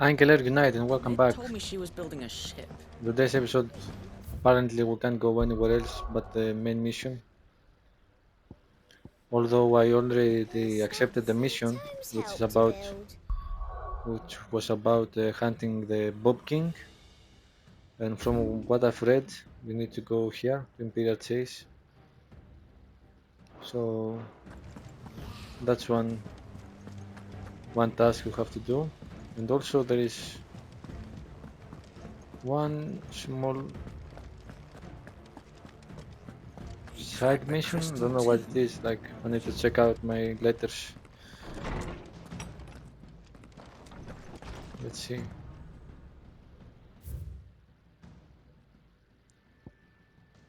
Angeler Unite and welcome Mid back. told me she was building a ship. Today's episode, apparently we can't go anywhere else but the main mission. Although I already accepted the mission, Sometimes which is help to about, build. which was about hunting the Bob King. And from what I've read, we need to go here to Imperial Chase. So that's one task we have to do. And also there is one small side mission. Don't know what it is. Like I need to check out my letters. Let's see.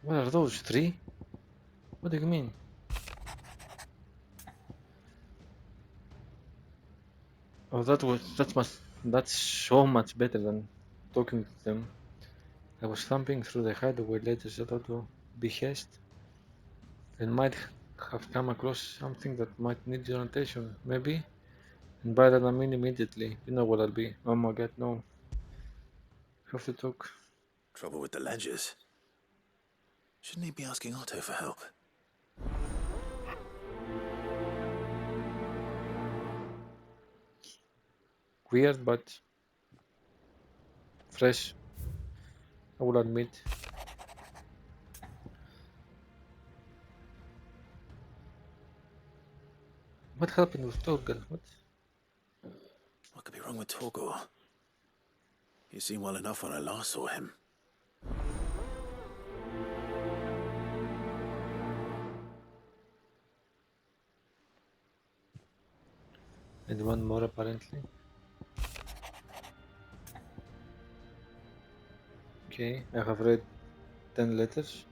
What are those? Three? What do you mean? Oh, that's so much better than talking to them. I was thumping through the hideaway letters that auto behest and might have come across something that might need your attention, maybe. And by that I mean immediately. You know what I'll be. Oh my god, no. Have to talk. Trouble with the ledgers. Shouldn't he be asking Otto for help? Weird, but fresh, I will admit. What happened with Torgal? What? What could be wrong with Torgor? He seemed well enough when I last saw him. And one more apparently. Okay, I have read 10 letters.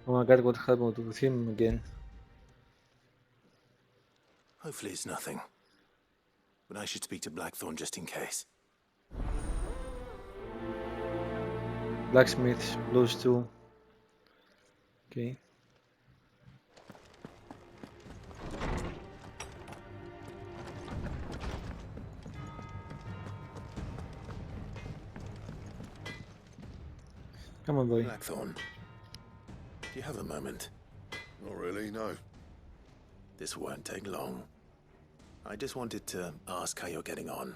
Oh my god, what happened with him again? Hopefully it's nothing. But I should speak to Blackthorn just in case. Blacksmith, blues too. Okay. Come on, boy. Blackthorn, do you have a moment? Not really, no. This won't take long. I just wanted to ask how you're getting on.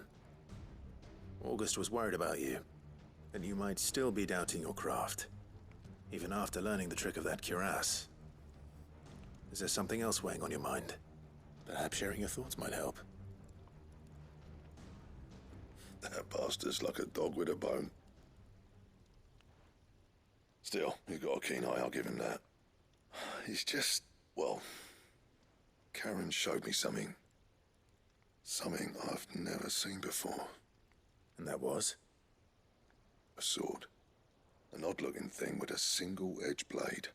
August was worried about you, and you might still be doubting your craft, even after learning the trick of that cuirass. Is there something else weighing on your mind? Perhaps sharing your thoughts might help. That bastard's like a dog with a bone. Still, you got a keen eye, I'll give him that. He's just, well, Karen showed me something. Something I've never seen before. And that was? A sword. An odd-looking thing with a single-edged blade.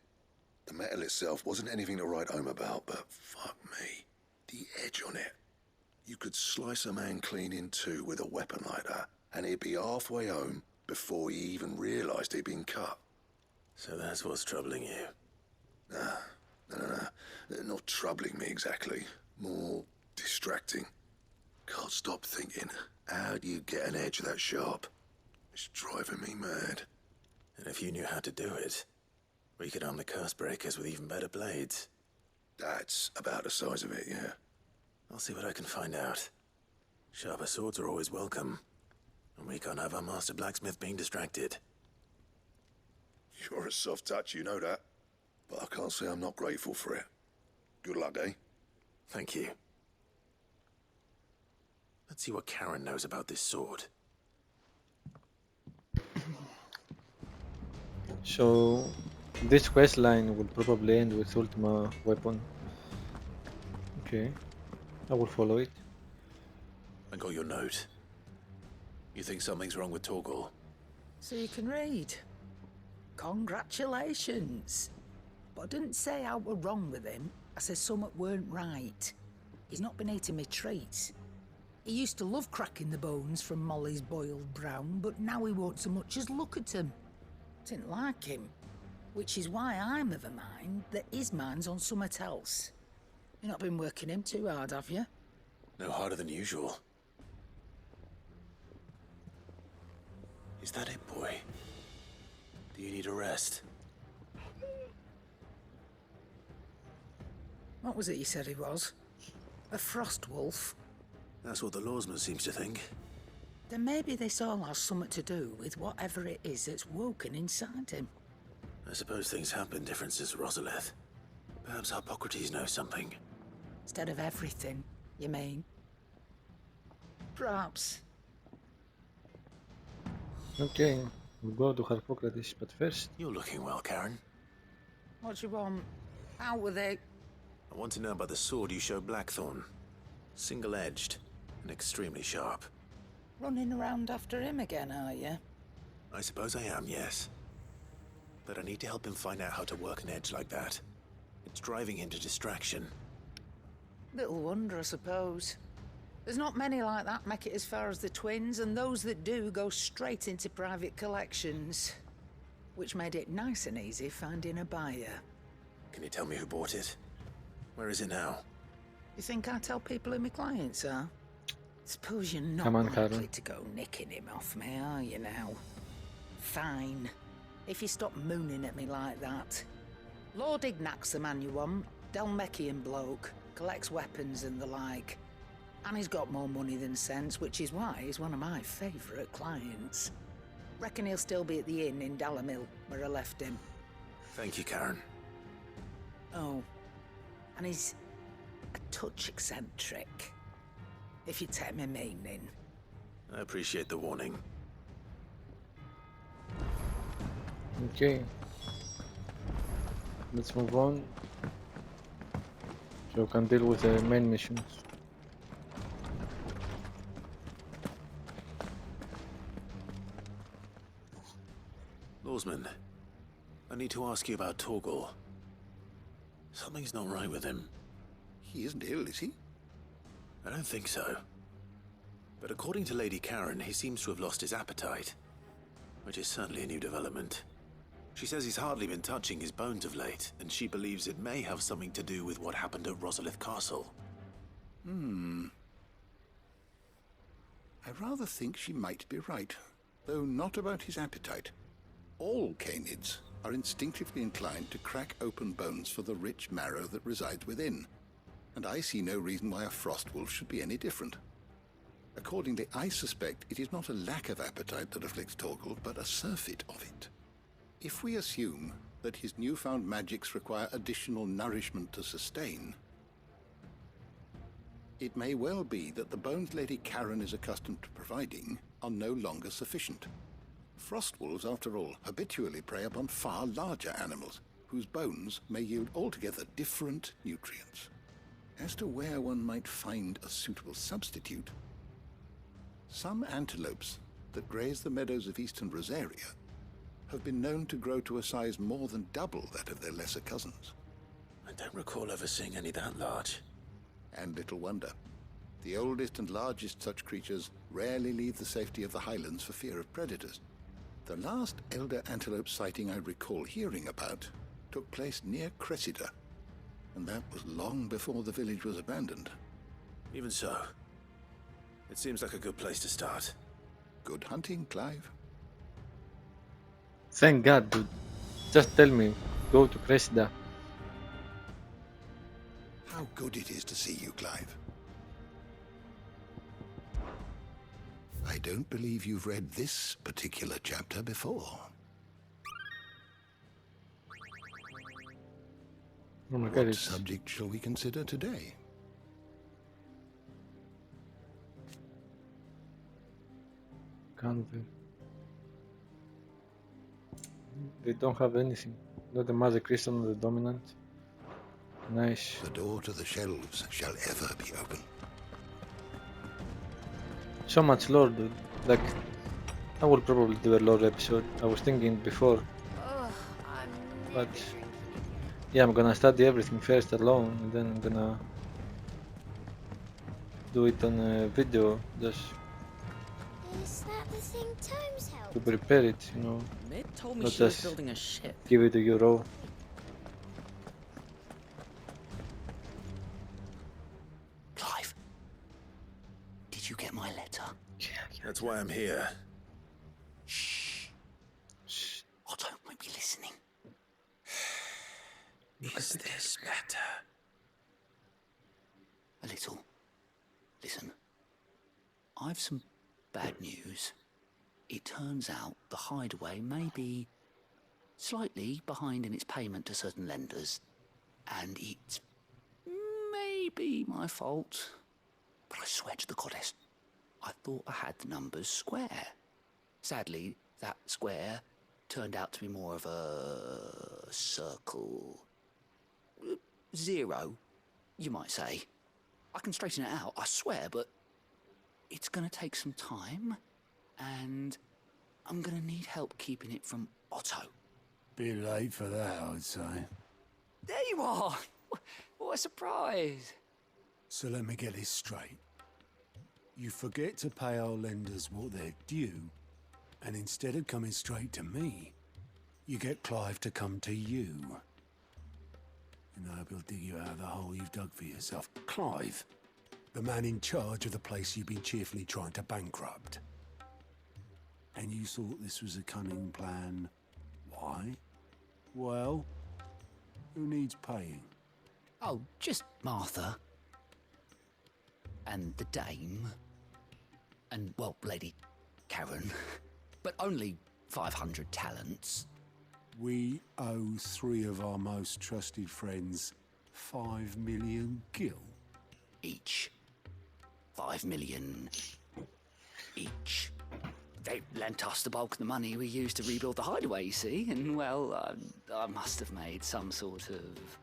The metal itself wasn't anything to write home about, but fuck me, the edge on it. You could slice a man clean in two with a weapon like that, and he'd be halfway home before he even realised he'd been cut. So that's what's troubling you. No. Not troubling me exactly. More distracting. Can't stop thinking, how do you get an edge that sharp? It's driving me mad. And if you knew how to do it, we could arm the curse breakers with even better blades. That's about the size of it, yeah. I'll see what I can find out. Sharper swords are always welcome. And we can't have our master blacksmith being distracted. You're a soft touch, you know that. But I can't say I'm not grateful for it. Good luck, eh? Thank you. Let's see what Karen knows about this sword. So this quest line will probably end with Ultima weapon. Okay, I will follow it. I got your note. You think something's wrong with Torgal? So you can read. Congratulations. But I didn't say I were wrong with him. I said something weren't right. He's not been eating me treats. He used to love cracking the bones from Molly's boiled brown, but now he won't so much as look at 'em. Didn't like him. Which is why I'm of a mind that his mind's on something else. You've not been working him too hard, have you? No harder than usual. Is that it, boy? Do you need a rest? What was it you said he was? A frost wolf? That's what the lawsman seems to think. Then maybe this all has something to do with whatever it is that's woken inside him. I suppose things have been different since Rosalith. Perhaps Hippocrates knows something. Instead of everything, you mean? Perhaps. Okay, we'll go to Hippocrates, but first... You're looking well, Karen. What do you want? Out with it. I want to know about the sword you showed Blackthorn. Single-edged and extremely sharp. Running around after him again, are you? I suppose I am, yes. But I need to help him find out how to work an edge like that. It's driving him to distraction. Little wonder, I suppose. There's not many like that make it as far as the twins, and those that do go straight into private collections. Which made it nice and easy finding a buyer. Can you tell me who bought it? Where is it now? You think I tell people who my clients are? Suppose you're not Come on, likely Karen. to go nicking him off me, are you now? Fine. If you stop mooning at me like that. Lord Ignac's the man you want. Dalmekian bloke. Collects weapons and the like. And he's got more money than sense, which is why he's one of my favourite clients. Reckon he'll still be at the inn in Dalamil, where I left him. Thank you, Karen. Oh. And he's a touch eccentric. If you take my meaning. I appreciate the warning. Okay. Let's move on. So we can deal with the main missions. Lawsman, I need to ask you about Torgal. Something's not right with him. He isn't ill, is he? I don't think so. But according to Lady Karen, he seems to have lost his appetite. Which is certainly a new development. She says he's hardly been touching his bones of late, and she believes it may have something to do with what happened at Rosalith Castle. I rather think she might be right, though not about his appetite. All canids are instinctively inclined to crack open bones for the rich marrow that resides within, and I see no reason why a frost wolf should be any different. Accordingly, I suspect it is not a lack of appetite that afflicts Torgal, but a surfeit of it. If we assume that his newfound magics require additional nourishment to sustain, it may well be that the bones Lady Karen is accustomed to providing are no longer sufficient. Frost wolves, after all, habitually prey upon far larger animals, whose bones may yield altogether different nutrients. As to where one might find a suitable substitute, some antelopes that graze the meadows of eastern Rosaria have been known to grow to a size more than double that of their lesser cousins. I don't recall ever seeing any that large. And little wonder. The oldest and largest such creatures rarely leave the safety of the highlands for fear of predators. The last elder antelope sighting I recall hearing about took place near Cressida, and that was long before the village was abandoned. Even so, it seems like a good place to start. Good hunting, Clive. Thank God, dude. Just tell me, go to Cressida. How good it is to see you, Clive. I don't believe you've read this particular chapter before. Oh my God, What it's subject shall we consider today? Canvas. They don't have anything. Not the Mothercrystals and the Dominant. Nice. The door to the shelves shall ever be open. So much lore, dude. Like, I will probably do a lore episode. I was thinking before, but yeah, I'm gonna study everything first alone, and then I'm gonna do it on a video. Just Is that the thing Tomes helped? to prepare it, you know, Mid told me not she was just building a ship. give it to you raw. Clive, did you get my letter? That's why I'm here. Shh. Otto won't be listening. Is this better? A little. Listen, I've some bad news. It turns out the hideaway may be slightly behind in its payment to certain lenders, and it may be my fault. But I swear to the goddess, I thought I had the numbers square. Sadly, that square turned out to be more of a circle. 0, you might say. I can straighten it out, I swear, but it's gonna take some time, and I'm gonna need help keeping it from Otto. Bit late for that, I'd say. There you are! What a surprise! So let me get this straight. You forget to pay our lenders what they're due, and instead of coming straight to me, you get Clive to come to you. And I hope he'll dig you out of the hole you've dug for yourself. Clive, the man in charge of the place you've been cheerfully trying to bankrupt. And you thought this was a cunning plan. Why? Well, who needs paying? Oh, just Martha. And the dame. And, well, Lady Karen. But only 500 talents. We owe 3 of our most trusted friends 5 million gil. Each. 5 million each. They lent us the bulk of the money we used to rebuild the hideaway, you see, and, well, I must have made some sort of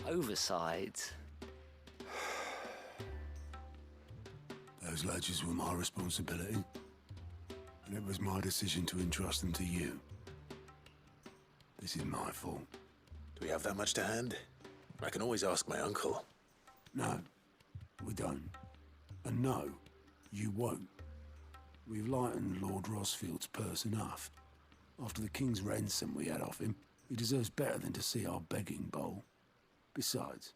oversight. Those ledgers were my responsibility, and it was my decision to entrust them to you. This is my fault. Do we have that much to hand? I can always ask my uncle. No, we don't. And no, you won't. We've lightened Lord Rosfield's purse enough. After the king's ransom we had off him, he deserves better than to see our begging bowl. Besides,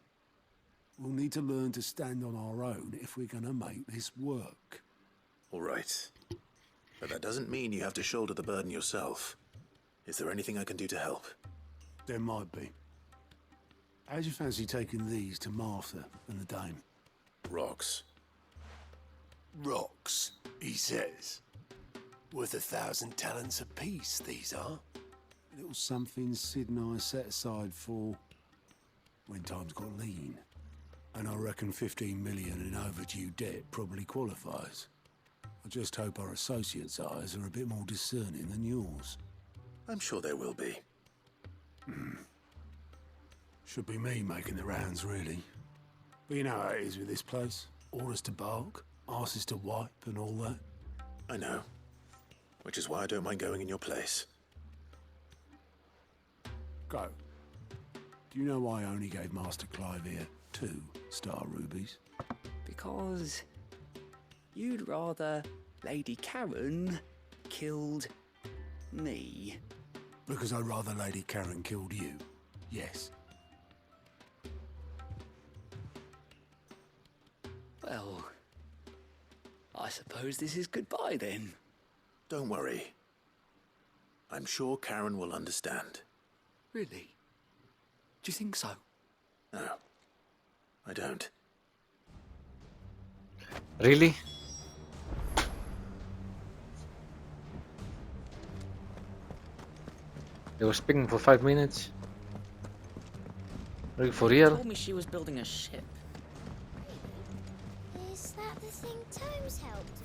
we'll need to learn to stand on our own if we're gonna make this work. All right. But that doesn't mean you have to shoulder the burden yourself. Is there anything I can do to help? There might be. How'd you fancy taking these to Martha and the dame? Rocks. Rocks, he says. Worth 1,000 talents apiece, these are. A little something Sid and I set aside for when times got lean. And I reckon 15 million in overdue debt probably qualifies. I just hope our associates' eyes are a bit more discerning than yours. I'm sure there will be. Should be me making the rounds, really. But you know how it is with this place. Orders to bark, arses to wipe and all that. I know. Which is why I don't mind going in your place. Go. Do you know why I only gave Master Clive here 2 star rubies? Because you'd rather Lady Karen killed me. Because I'd rather Lady Karen killed you. Yes. Well, I suppose this is goodbye then. Don't worry. I'm sure Karen will understand. Really? Do you think so? No, I don't. Really? They were speaking for 5 minutes. Really, for real? Told me she was building a ship. Is that the thing Tomes helped?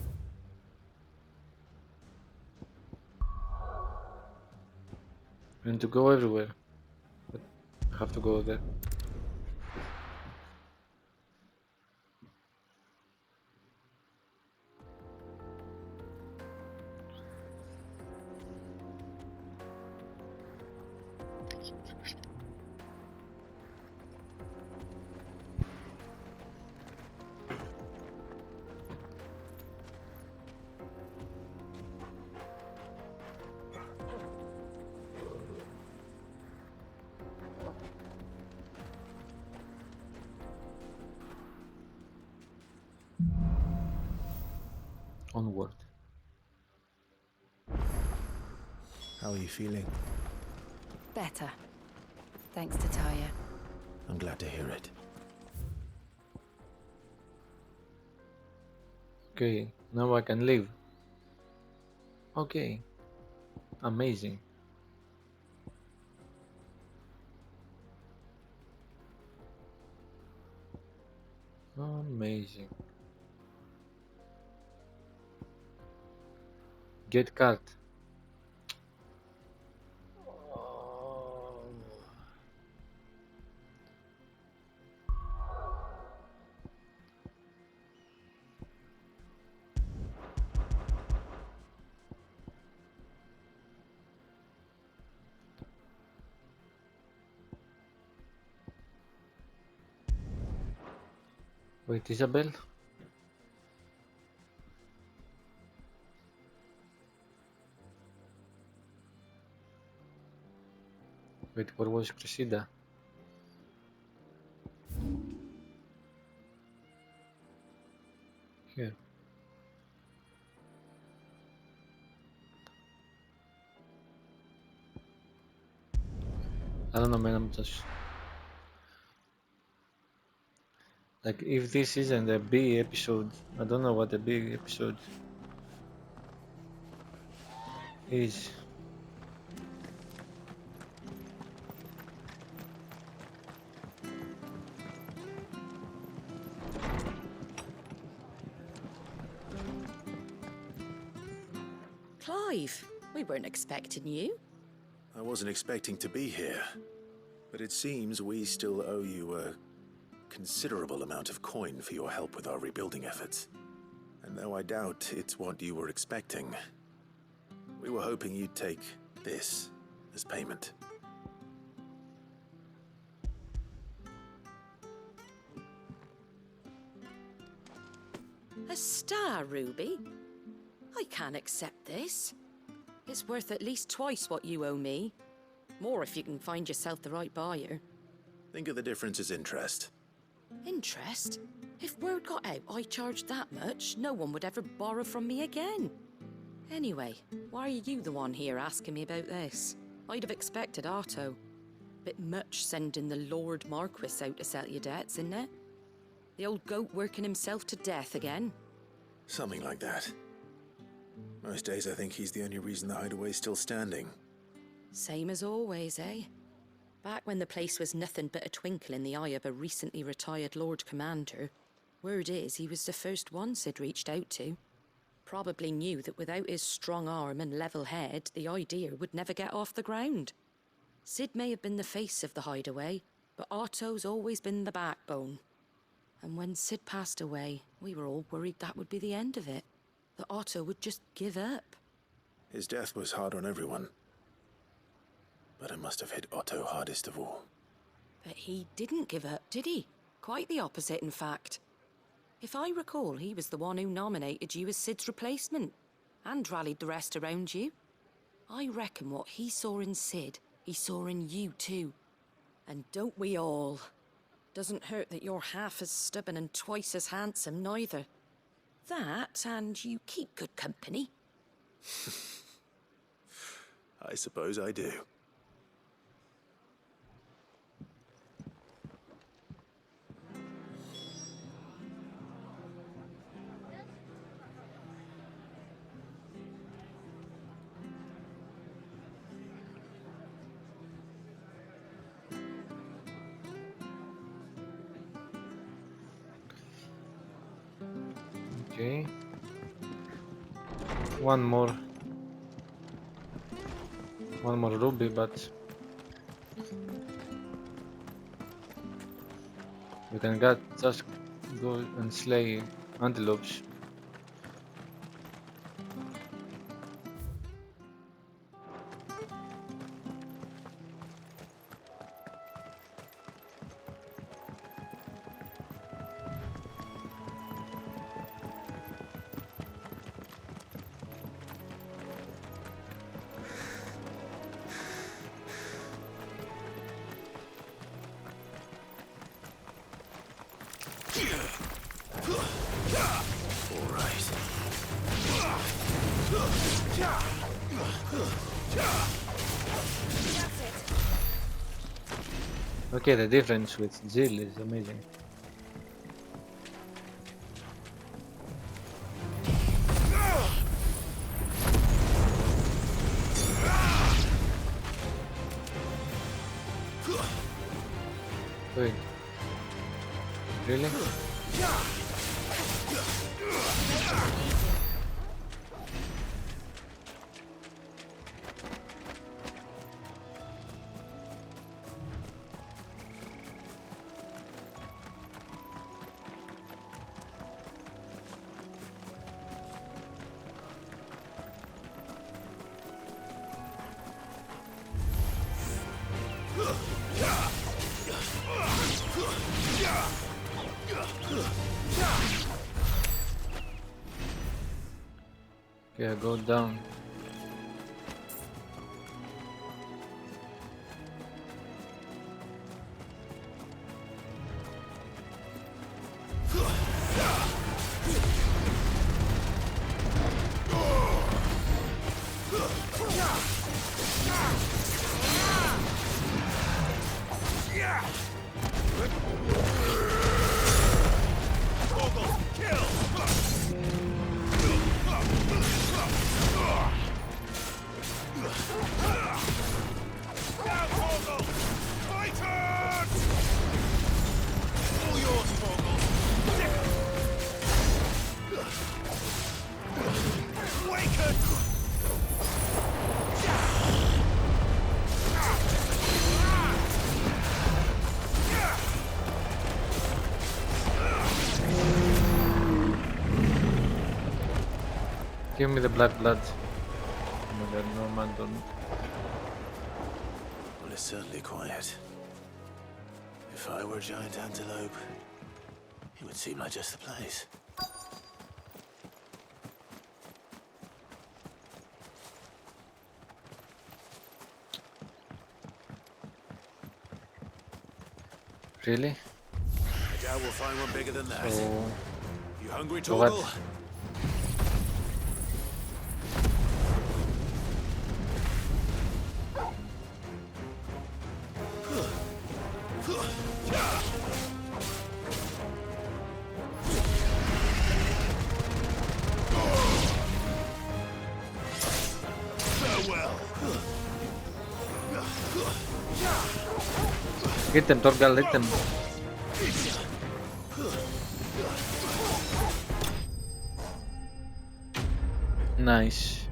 We need to go everywhere. But I have to go there. onward. How are you feeling? Better. Thanks to Taya. I'm glad to hear it. Okay, now I can leave. Okay, amazing. Amazing. Get card. Wait, Isabel? Wait, where was Cressida? Here. I don't know, man, I'm just... Like, if this isn't a B episode, I don't know what a B episode is. Clive, we weren't expecting you. I wasn't expecting to be here, but it seems we still owe you a considerable amount of coin for your help with our rebuilding efforts. And though I doubt it's what you were expecting, we were hoping you'd take this as payment. A star, Ruby? I can't accept this. It's worth at least twice what you owe me. More if you can find yourself the right buyer. Think of the difference as interest. Interest? If word got out I charged that much, no one would ever borrow from me again. Anyway, why are you the one here asking me about this? I'd have expected Otto. Bit much sending the Lord Marquis out to settle your debts, isn't it? The old goat working himself to death again. Something like that. Most days I think he's the only reason the hideaway's still standing. Same as always, eh? Back when the place was nothing but a twinkle in the eye of a recently retired Lord Commander, word is he was the first one Sid reached out to. Probably knew that without his strong arm and level head, the idea would never get off the ground. Sid may have been the face of the hideaway, but Otto's always been the backbone. And when Sid passed away, we were all worried that would be the end of it. That Otto would just give up. His death was hard on everyone. But it must have hit Otto hardest of all. But he didn't give up, did he? Quite the opposite, in fact. If I recall, he was the one who nominated you as Sid's replacement, and rallied the rest around you. I reckon what he saw in Sid, he saw in you too. And don't we all? Doesn't hurt that you're half as stubborn and twice as handsome, neither. That, and you keep good company. I suppose I do. Okay. One more ruby, but we can just go and slay antelopes. All right. Okay, the difference with Jill is amazing. Wait. Really? Okay, I go down. Give me the black blood. No, no man don't. Well, it's certainly quiet. If I were a giant antelope, it would seem like just the place. Really? I doubt we'll find one bigger than that. So, You hungry, so what? Torgal? Get them, Torgal, let them. Nice.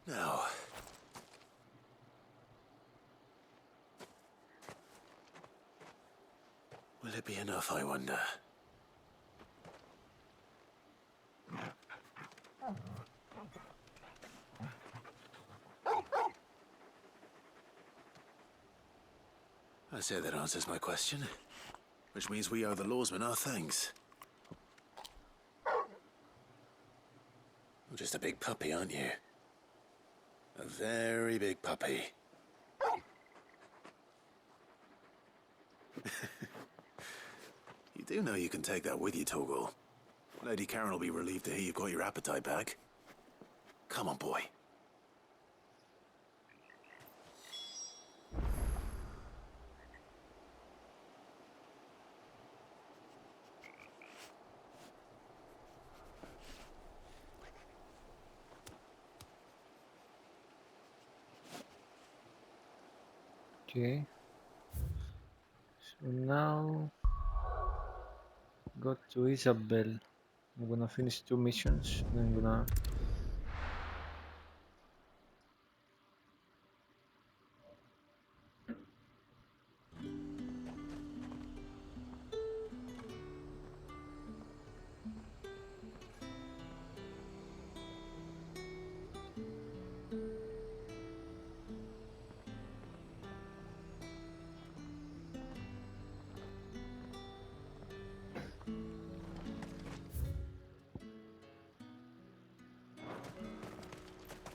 Now, will it be enough, I wonder? I say that answers my question, which means we owe the lawsmen our thanks. You're just a big puppy, aren't you? A very big puppy. You do know you can take that with you, Torgal. Lady Karen will be relieved to hear you've got your appetite back. Come on, boy. Okay. So now go to Isabel. I'm gonna finish 2 missions, then I'm gonna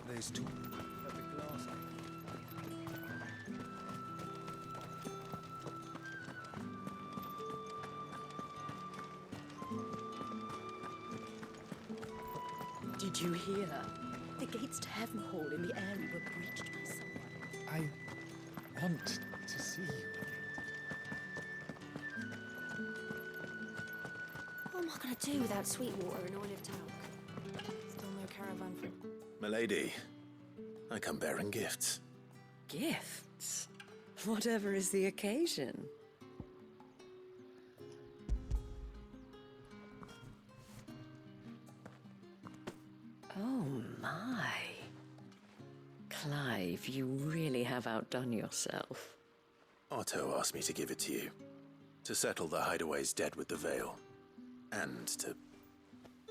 There's two. Did you hear? The gates to Heavenhall in the area were breached by someone. I want to see you. What am I going to do without Sweetwater and olive talc? Still no caravan for... Milady, I come bearing gifts. Gifts? Whatever is the occasion. Oh my. Clive, you really have outdone yourself. Otto asked me to give it to you. To settle the Hideaway's debt with the Veil. And to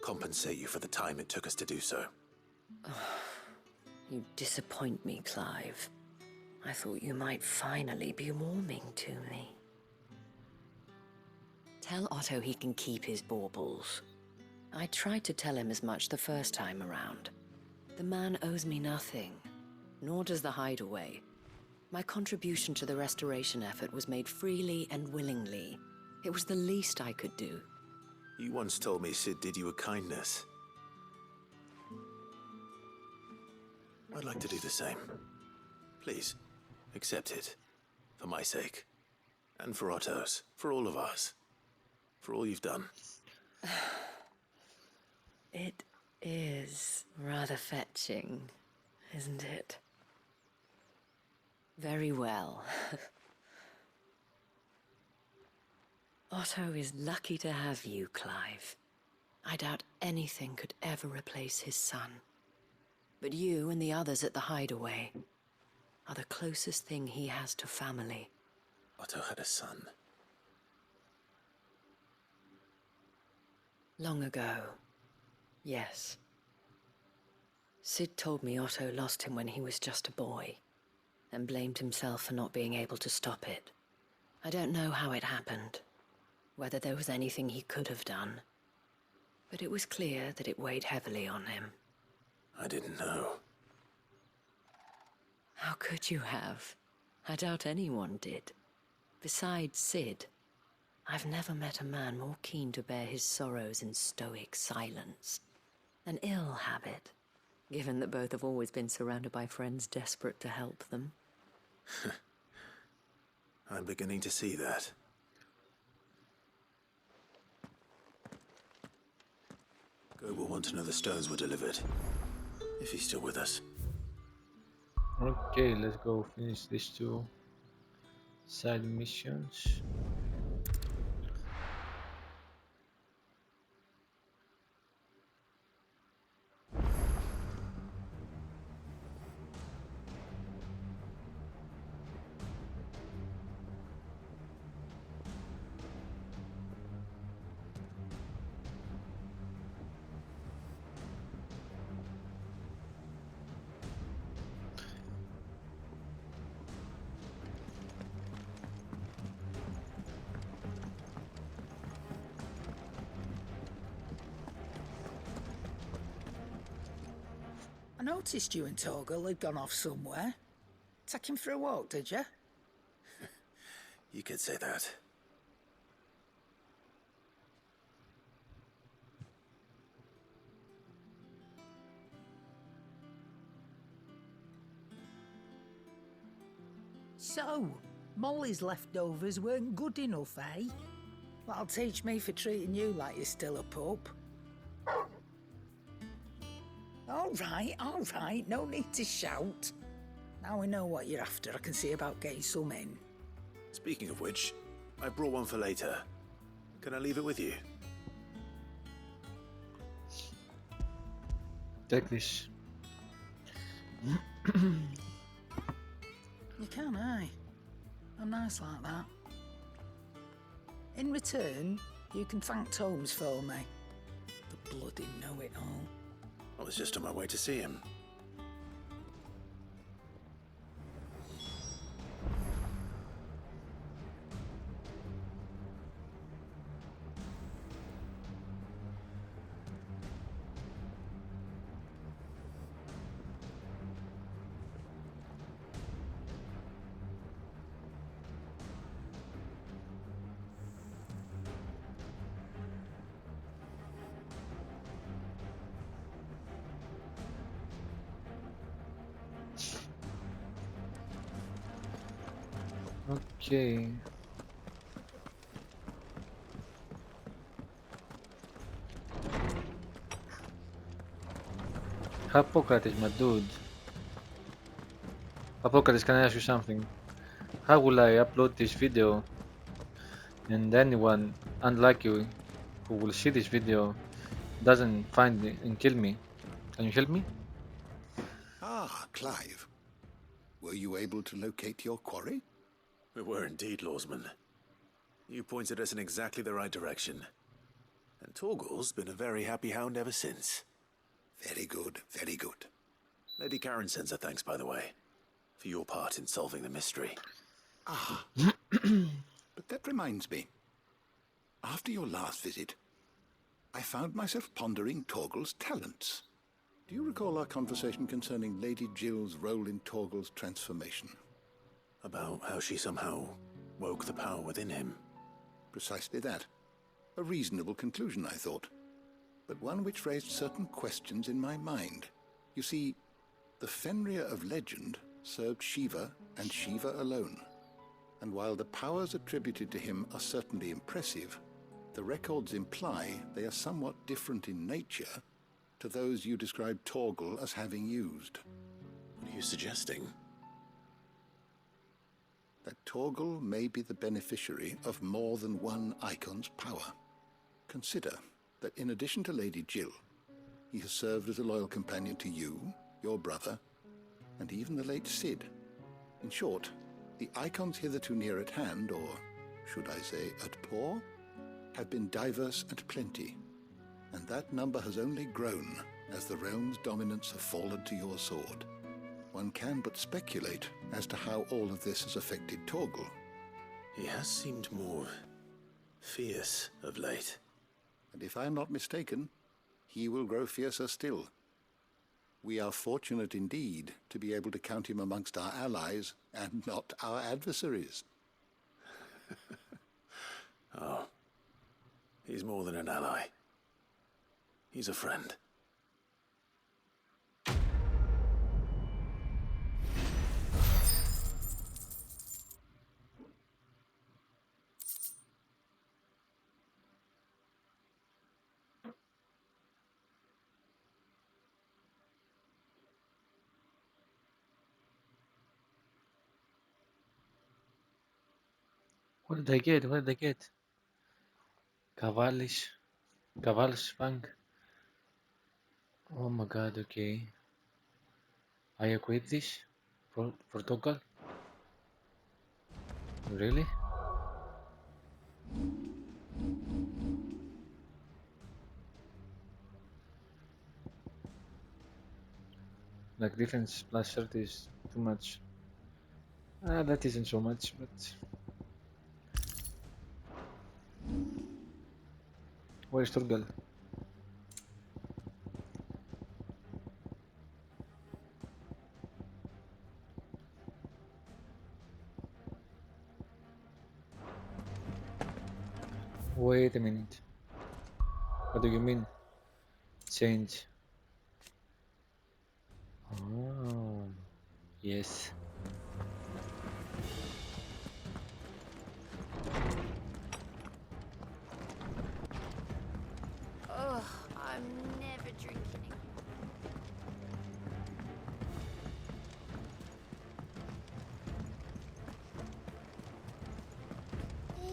compensate you for the time it took us to do so. You disappoint me, Clive. I thought you might finally be warming to me. Tell Otto he can keep his baubles. I tried to tell him as much the first time around. The man owes me nothing, nor does the Hideaway. My contribution to the restoration effort was made freely and willingly. It was the least I could do. You once told me Sid did you a kindness. I'd like to do the same. Please, accept it. For my sake. And for Otto's. For all of us. For all you've done. It is rather fetching, isn't it? Very well. Otto is lucky to have you, Clive. I doubt anything could ever replace his son. But you and the others at the Hideaway are the closest thing he has to family. Otto had a son. Long ago, yes. Sid told me Otto lost him when he was just a boy, and blamed himself for not being able to stop it. I don't know how it happened, whether there was anything he could have done, but it was clear that it weighed heavily on him. I didn't know. How could you have? I doubt anyone did. Besides Sid, I've never met a man more keen to bear his sorrows in stoic silence. An ill habit, given that both have always been surrounded by friends desperate to help them. I'm beginning to see that. Go will want to know the stones were delivered. If he's still with us. Okay, let's go finish these two side missions. I noticed you and Torgal had gone off somewhere. Take him for a walk, did you? You could say that. So, Molly's leftovers weren't good enough, eh? That'll teach me for treating you like you're still a pup. All right, no need to shout. Now we know what you're after, I can see about getting some in. Speaking of which, I brought one for later. Can I leave it with you? Take this. You can, eh? I'm nice like that. In return, you can thank Tomes for me. The bloody know-it-all. I was just on my way to see him. Okay. Hippocrates, my dude. Hippocrates, can I ask you something? How will I upload this video and anyone unlike you who will see this video doesn't find me and kill me? Can you help me? Ah, Clive. Were you able to locate your quarry? We were indeed, Lawsman. You pointed us in exactly the right direction. And Torgal's been a very happy hound ever since. Very good, very good. Lady Karen sends her thanks, by the way, for your part in solving the mystery. Ah, but that reminds me. After your last visit, I found myself pondering Torgal's talents. Do you recall our conversation concerning Lady Jill's role in Torgal's transformation? About how she somehow woke the power within him. Precisely that. A reasonable conclusion, I thought, but one which raised certain questions in my mind. You see, the Fenrir of legend served Shiva and Shiva alone. And while the powers attributed to him are certainly impressive, the records imply they are somewhat different in nature to those you described Torgal as having used. What are you suggesting? That Torgal may be the beneficiary of more than one Eikon's power. Consider that in addition to Lady Jill, he has served as a loyal companion to you, your brother, and even the late Cid. In short, the Eikons hitherto near at hand, or should I say at paw, have been diverse and plenty, and that number has only grown as the realm's dominance have fallen to your sword. One can but speculate as to how all of this has affected Torgal. He has seemed more fierce of late. And if I am not mistaken, he will grow fiercer still. We are fortunate indeed to be able to count him amongst our allies and not our adversaries. Oh, he's more than an ally. He's a friend. What did I get? What did I get? Caval's Fang. Oh my god, okay. I equate this for Torgal? Really? Like defense plus 30 is too much. That isn't so much, but... Where's Torgal? Wait a minute. What do you mean? Change. Oh, yes. Ugh, I'm never drinking again.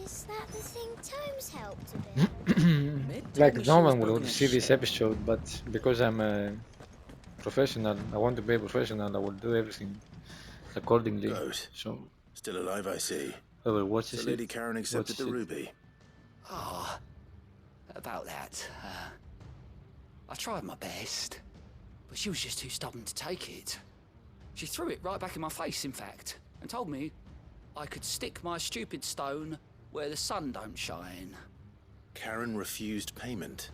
Is that the thing Tomes helped a bit? Like no one will see this episode, but because I'm a professional, I want to be a professional, I will do everything accordingly. Good. So, Still alive, I see. whoever watches So Lady it, Karen accepted the watches it. ruby. Ah, about that. I tried my best, but she was just too stubborn to take it. She threw it right back in my face, in fact, and told me I could stick my stupid stone where the sun don't shine. Karen refused payment.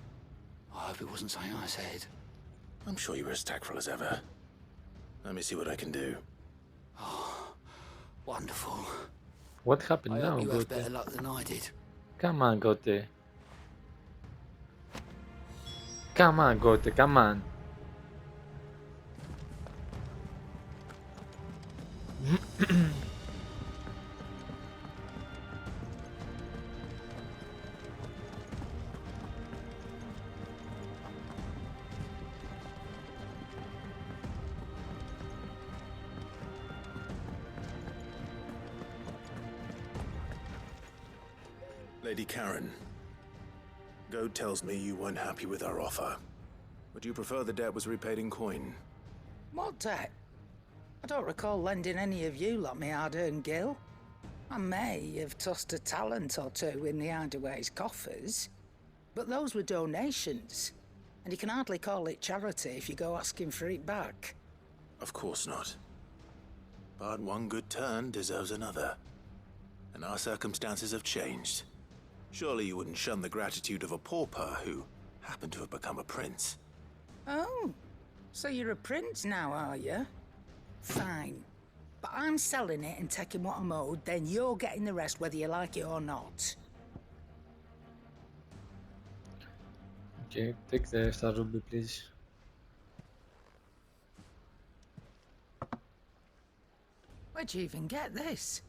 I hope it wasn't something I said. I'm sure you were as tactful as ever. Let me see what I can do. Oh, wonderful. What happened I now, hope you have Gote? better luck than I did. Come on, Gote. Come on, Gote, come on. Lady Karen, Goad tells me you weren't happy with our offer. Would you prefer the debt was repaid in coin? What debt? I don't recall lending any of you lot me hard-earned gil. I may have tossed a talent or two in the Hideaway's coffers, but those were donations, and you can hardly call it charity if you go asking for it back. Of course not. But one good turn deserves another. And our circumstances have changed. Surely you wouldn't shun the gratitude of a pauper who happened to have become a prince. Oh, so you're a prince now, are you? Fine. But I'm selling it and taking what I'm owed, then you're getting the rest whether you like it or not. Okay, take the extra ruby, please. Where'd you even get this?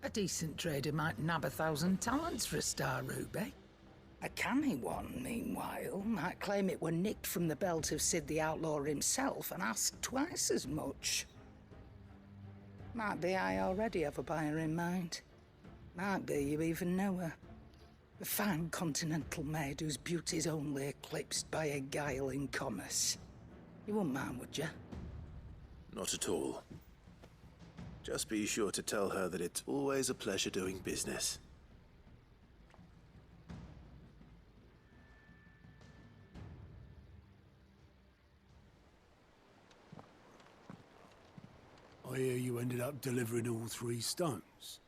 A decent trader might nab 1,000 talents for a star ruby. A canny one, meanwhile, might claim it were nicked from the belt of Sid the Outlaw himself and ask twice as much. Might be I already have a buyer in mind. Might be you even know her. A fine continental maid whose beauty's only eclipsed by a guile in commerce. You wouldn't mind, would you? Not at all. Just be sure to tell her that it's always a pleasure doing business. I hear you ended up delivering all 3 stones.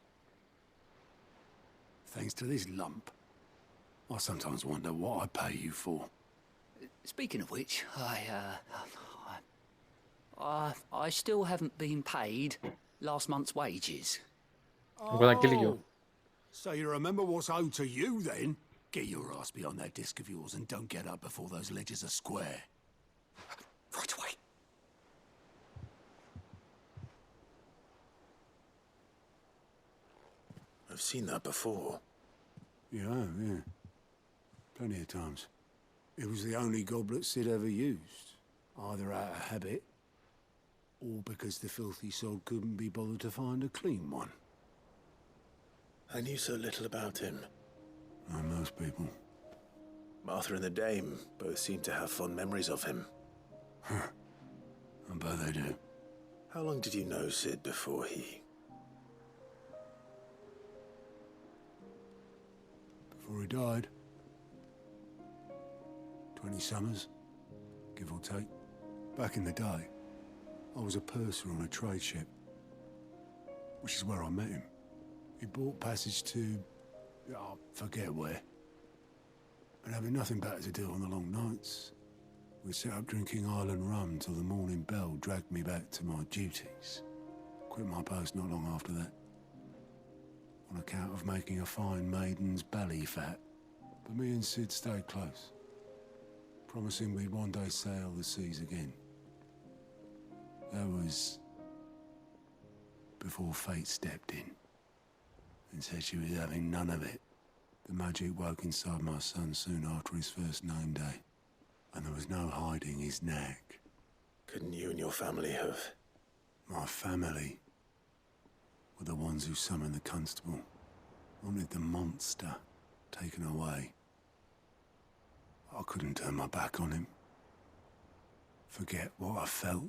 Thanks to this lump. I sometimes wonder what I pay you for. Speaking of which, I still haven't been paid last month's wages. I'm gonna kill you. So you remember what's owed to you, then? Get your ass behind that disc of yours and don't get up before those ledgers are square. Right away. I've seen that before. Yeah. Plenty of times. It was the only goblet Sid ever used. Either out of habit, or because the filthy soul couldn't be bothered to find a clean one. I knew so little about him. Like most people. Martha and the Dame both seem to have fond memories of him. I bet they do. How long did you know Sid before he... Before he died. 20 summers, give or take. Back in the day, I was a purser on a trade ship, which is where I met him. He bought passage to... I forget where. And having nothing better to do on the long nights, we set up drinking island rum till the morning bell dragged me back to my duties. Quit my post not long after that, on account of making a fine maiden's belly fat. But me and Sid stayed close, promising we'd one day sail the seas again. That was before fate stepped in and said she was having none of it. The magic woke inside my son soon after his first name day, and there was no hiding his knack. Couldn't you and your family have... My family were the ones who summoned the constable, wanted the monster taken away. I couldn't turn my back on him, forget what I felt,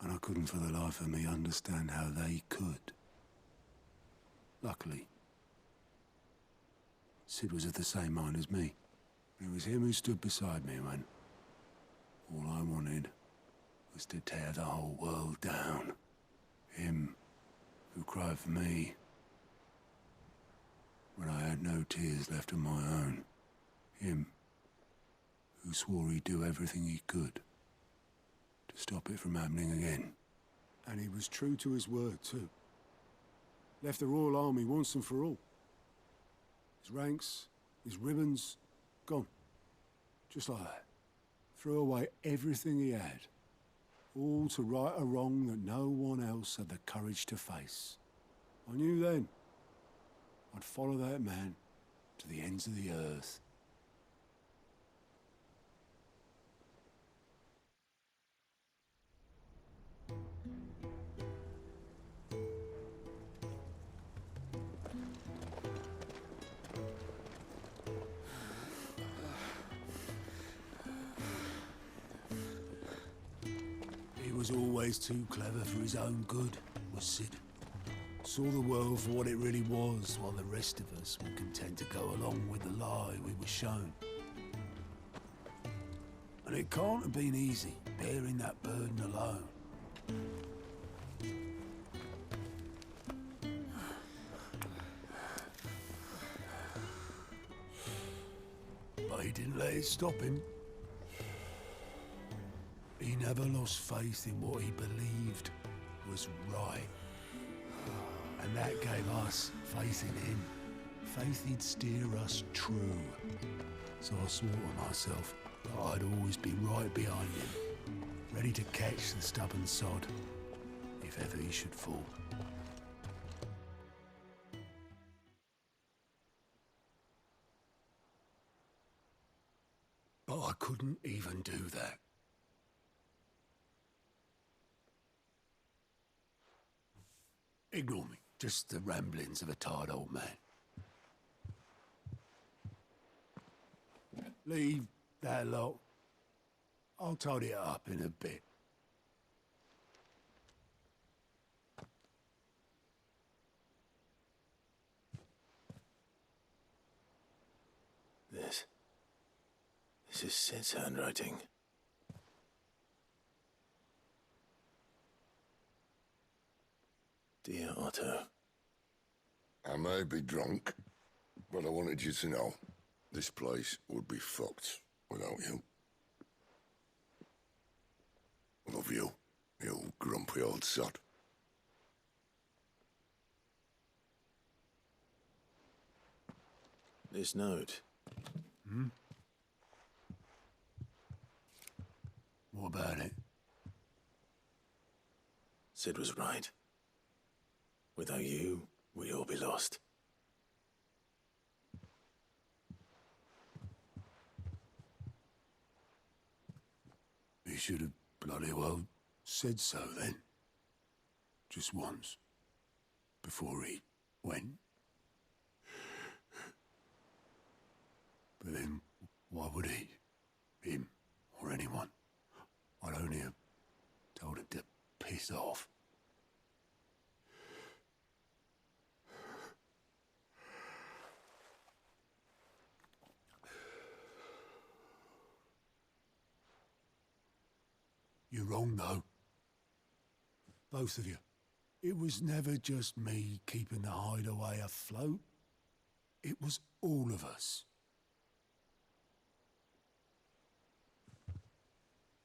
and I couldn't for the life of me understand how they could. Luckily, Sid was of the same mind as me. It was him who stood beside me when all I wanted was to tear the whole world down. Him who cried for me when I had no tears left of my own. Him who swore he'd do everything he could to stop it from happening again. And he was true to his word, too. Left the Royal Army once and for all. His ranks, his ribbons, gone. Just like that. Threw away everything he had. All to right a wrong that no one else had the courage to face. I knew then I'd follow that man to the ends of the earth. was always too clever for his own good, was Sid. Saw the world for what it really was, while the rest of us were content to go along with the lie we were shown. And it can't have been easy, bearing that burden alone. But he didn't let it stop him. He never lost faith in what he believed was right. And that gave us faith in him. Faith he'd steer us true. So I swore to myself that I'd always be right behind him, ready to catch the stubborn sod, if ever he should fall. But I couldn't even do that. Ignore me, just the ramblings of a tired old man. Leave that lot. I'll tidy it up in a bit. This is Sid's handwriting. Dear Otto. I may be drunk, but I wanted you to know this place would be fucked without you. Love you, you grumpy old sod. This note. Hmm? What about it? Sid was right. Without you, we'd all be lost. He should have bloody well said so then. Just once. Before he went. But then, why would he? Him, or anyone. I'd only have told him to piss off. You're wrong, though. Both of you. It was never just me keeping the hideaway afloat. It was all of us.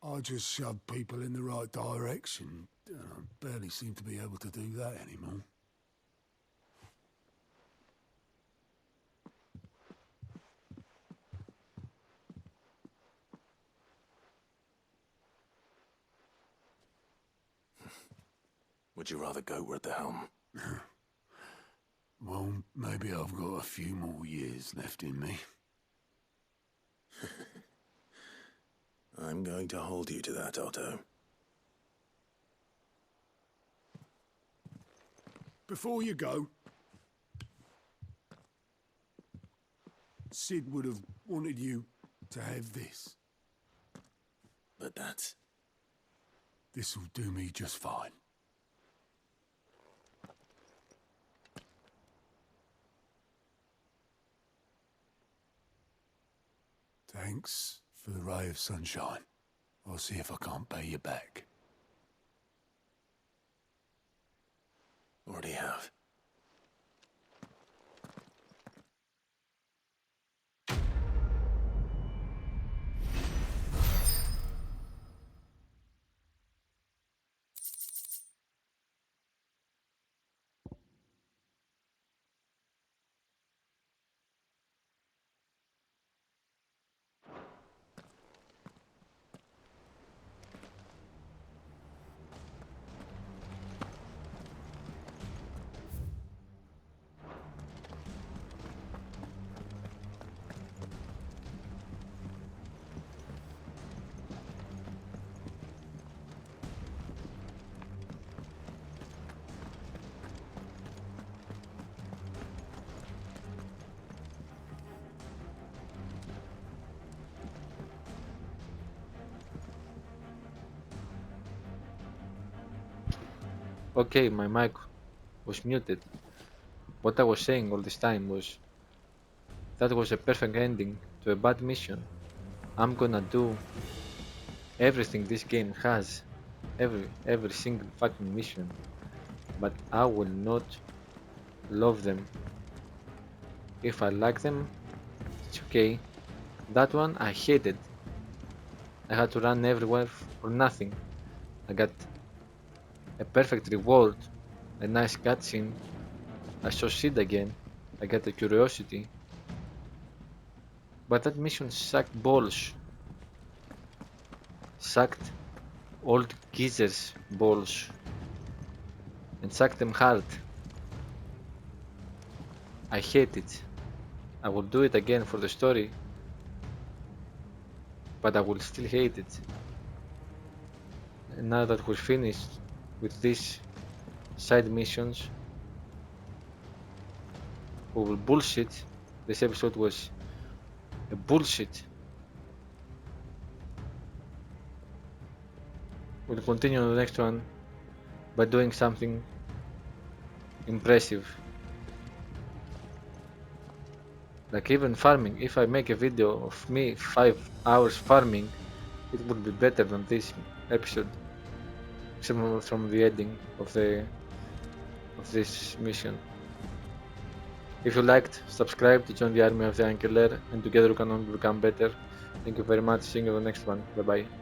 I just shoved people in the right direction. I barely seem to be able to do that anymore. Would you rather go at the helm? Well, maybe I've got a few more years left in me. I'm going to hold you to that, Otto. Before you go, Sid would have wanted you to have this. But that's... This'll do me just fine. Thanks for the ray of sunshine. I'll see if I can't pay you back. Already have. Okay, my mic was muted. What I was saying all this time was that was a perfect ending to a bad mission. I'm gonna do everything this game has, every single fucking mission, but I will not love them. If I like them, it's okay. That one I hated. I had to run everywhere for nothing. I got a perfect reward, a nice cutscene. I saw Sid again. I got a curiosity. But that mission sucked balls. Sucked old geezers balls. And sucked them hard. I hate it. I will do it again for the story. But I will still hate it. And now that we're finished with these side missions, we will bullshit. This episode was a bullshit. We'll continue on the next one by doing something impressive. Like even farming. If I make a video of me 5 hours farming, it would be better than this episode. Except from the ending of this mission. If you liked, subscribe to join the army of the Ankyler, and together we can all become better. Thank you very much. See you in the next one. Bye bye.